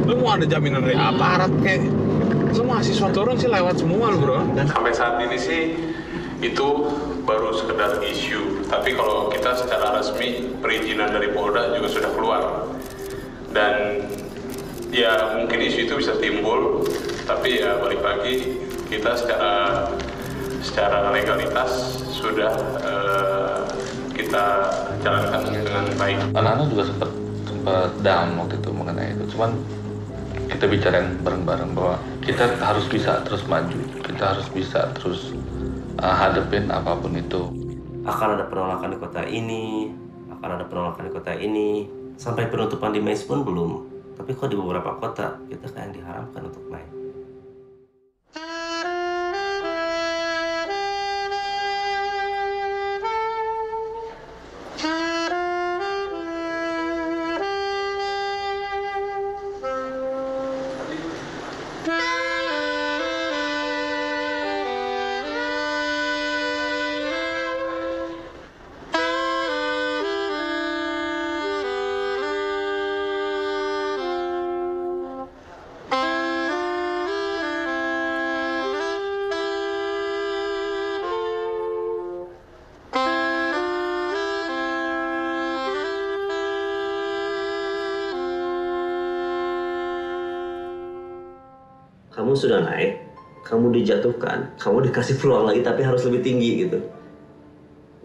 Lu mau ada jaminan dari aparat kayak lu mahasiswa turun sih lewat semua lu bro. Sampai saat ini sih itu baru sekedar isu, tapi kalau kita secara resmi perizinan dari Polda juga sudah keluar. Dan ya mungkin isu itu bisa timbul, tapi ya balik lagi kita secara legalitas sudah kita jalankan dengan baik. Anak-anak juga sempat down waktu itu mengenai itu, cuman kita bicarain bareng-bareng bahwa kita harus bisa terus maju, kita harus bisa terus hadepin apapun itu. Akan ada penolakan di kota ini, akan ada penolakan di kota ini, sampai penutupan di MES pun belum Tapi kok di beberapa kota kita kayak diharamkan untuk main. Kamu sudah naik, kamu dijatuhkan, kamu dikasih peluang lagi tapi harus lebih tinggi gitu.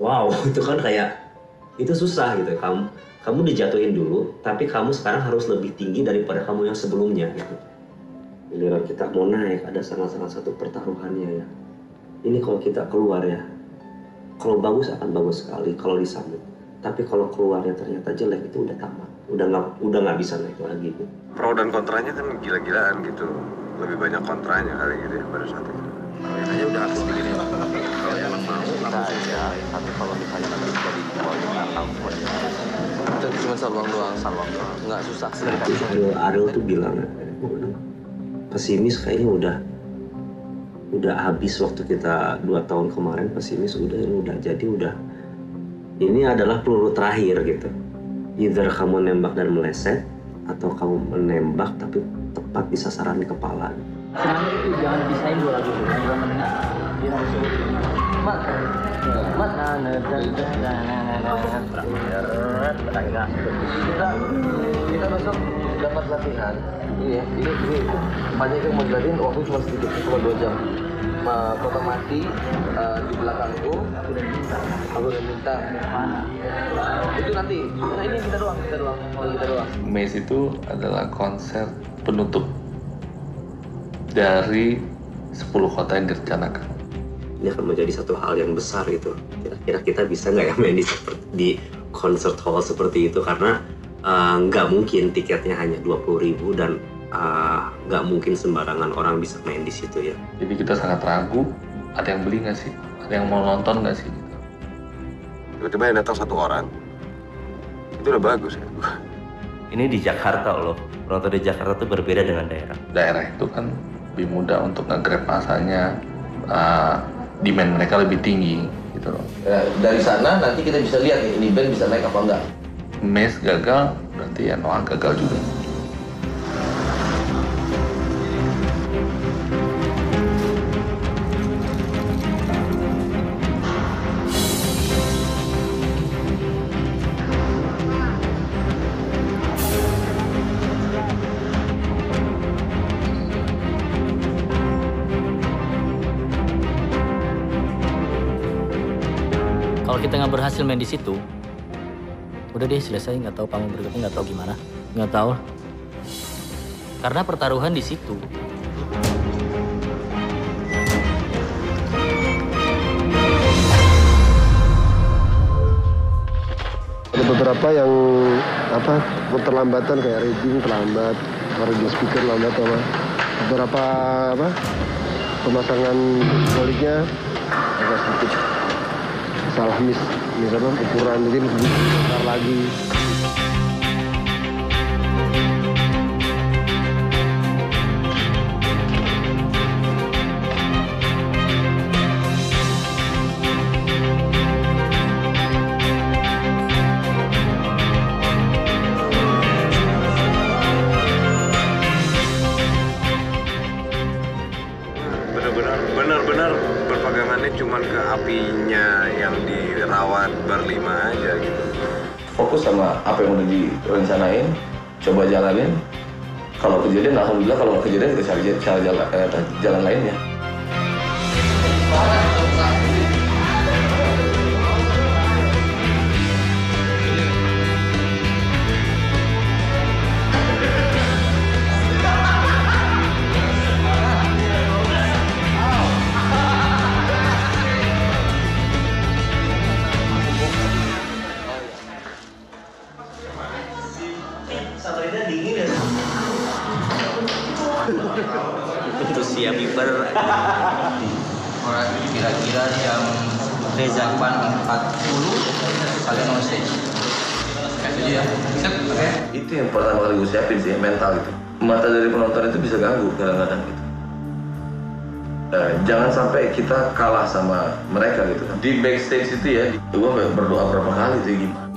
Wow, itu kan kayak, itu susah gitu. Kamu dijatuhin dulu, tapi kamu sekarang harus lebih tinggi daripada kamu yang sebelumnya gitu. Giliran kita mau naik, ada sangat-sangat satu pertaruhannya ya. Ini kalau kita keluar ya, kalau bagus akan bagus sekali kalau disambut. Tapi kalau keluarnya ternyata jelek, itu udah tamat. Udah nggak bisa naik lagi gitu. Pro dan kontranya kan gila-gilaan gitu. Lebih banyak kontranya kali gitu ya pada saat itu. Kalau yang aja udah harus begini. Kalau yang mau kita aja, tapi kalau misalnya nanti jadi jual atau itu cuma salwang doang, nggak susah sih. Ariel tuh bilang pesimis kayaknya udah habis waktu kita 2 tahun kemarin. Pesimis udah jadi ini adalah peluru terakhir gitu. Either kamu nembak dan meleset, atau kamu menembak tapi tepat di sasaran kepala. Sebenarnya itu jangan pisahin dua lagu itu, yang mendengar dia langsung kita besok dapat latihan. Ini banyak yang mau jelasin, waktu cuma sedikit, cuma 2 jam. Kotak mati di belakangku, aku udah minta mana? Itu nanti, ini kita doang. Maze itu adalah konser penutup dari 10 kota yang direncanakan. Ini akan menjadi satu hal yang besar itu. Kira-kira kita bisa nggak ya main di concert hall seperti itu, karena nggak mungkin tiketnya hanya 20.000 dan nggak mungkin sembarangan orang bisa main di situ ya. Jadi kita sangat ragu, ada yang beli nggak sih? Ada yang mau nonton nggak sih? Tiba-tiba yang datang 1 orang, itu udah bagus ya. Ini di Jakarta loh. Penonton di Jakarta tuh berbeda dengan daerah. Daerah itu kan lebih mudah untuk nge-grab masanya, demand mereka lebih tinggi gitu loh. Dari sana nanti kita bisa lihat nih, ini band bisa naik apa enggak. Maze gagal, berarti ya Noah gagal juga. Kalau kita nggak berhasil main di situ, udah deh selesai, nggak tahu panggung berikutnya, nggak tahu gimana, nggak tahu. Karena pertaruhan di situ. Ada beberapa yang keterlambatan kayak reading terlambat, reading speaker lambat beberapa pemasangan poliknya agak sedikit salah misalnya ukuran mungkin besar lagi. Benar-benar berpegangannya cuma ke apinya yang dirawat berlima aja gitu. Fokus sama apa yang udah direncanain, coba jalanin. Kalau kejadian, alhamdulillah. Kalau nggak kejadian, kita cari jalan lainnya. Satu ini dingin ya. Untuk siap Iber. Kira-kira jam Reza Iban 40 kalian on stage. Ya, Itu yang pertama kali gue siapin sih, mental itu. Mata dari penonton itu bisa ganggu kadang-kadang gitu. Jangan sampai kita kalah sama mereka gitu. Di backstage itu ya, gue berdoa berapa kali tuh gimana.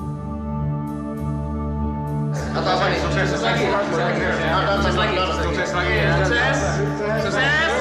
Atau apa nih? Sukses lagi. Sukses lagi. Sukses lagi ya. Sukses. Sukses.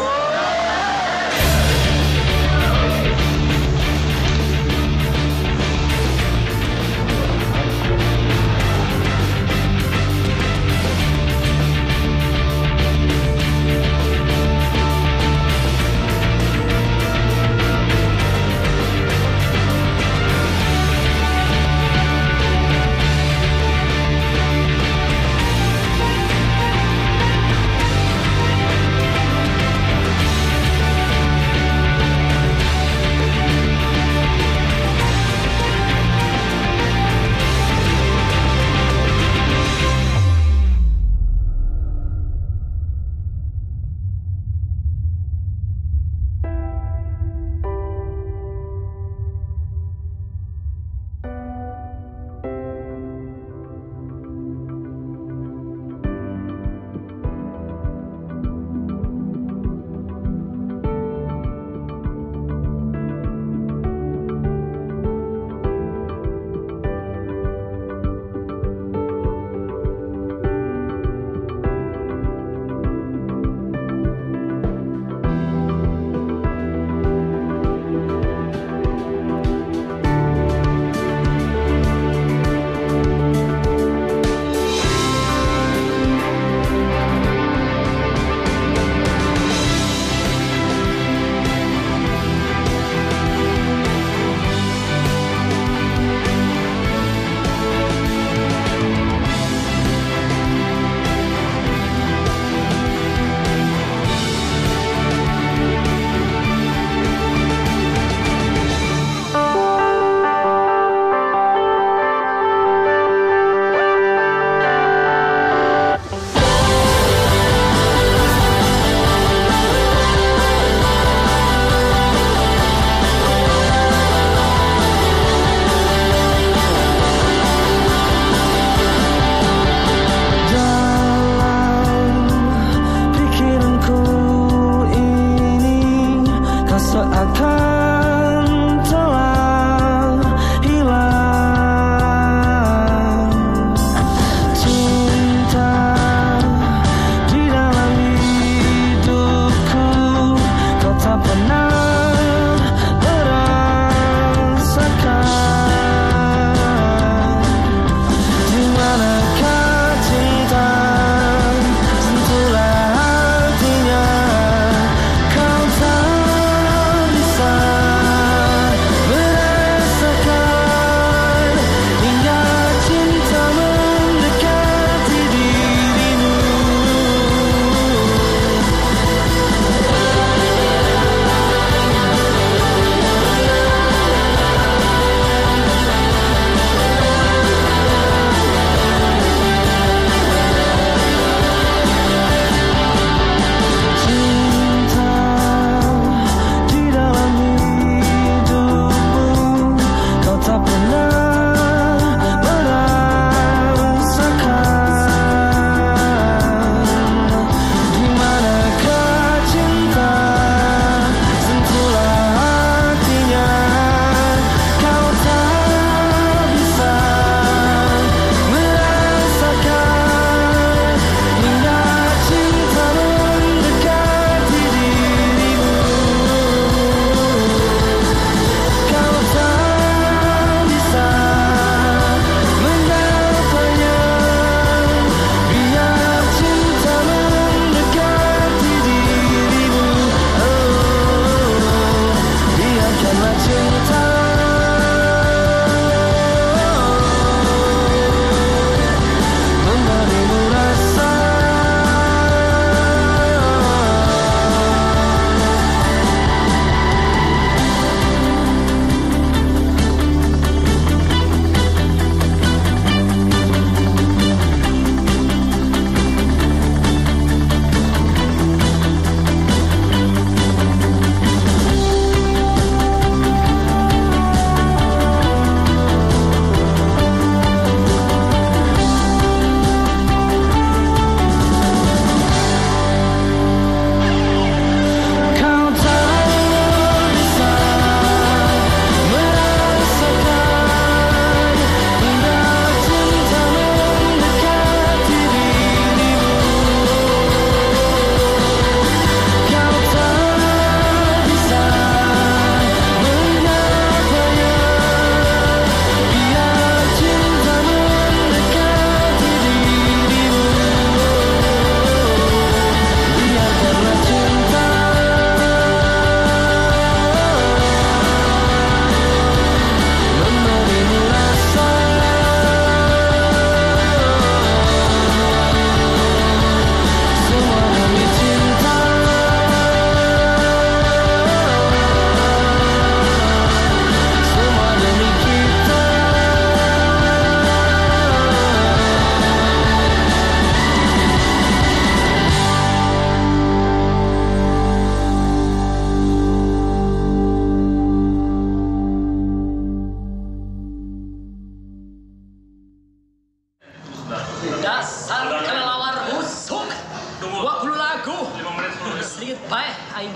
Dasar kelelawar busuk. 20 lagu. 5 menit 10 menit. Sedikit baik aing.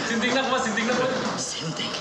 Sintingna kumaha sintingna? Sinting.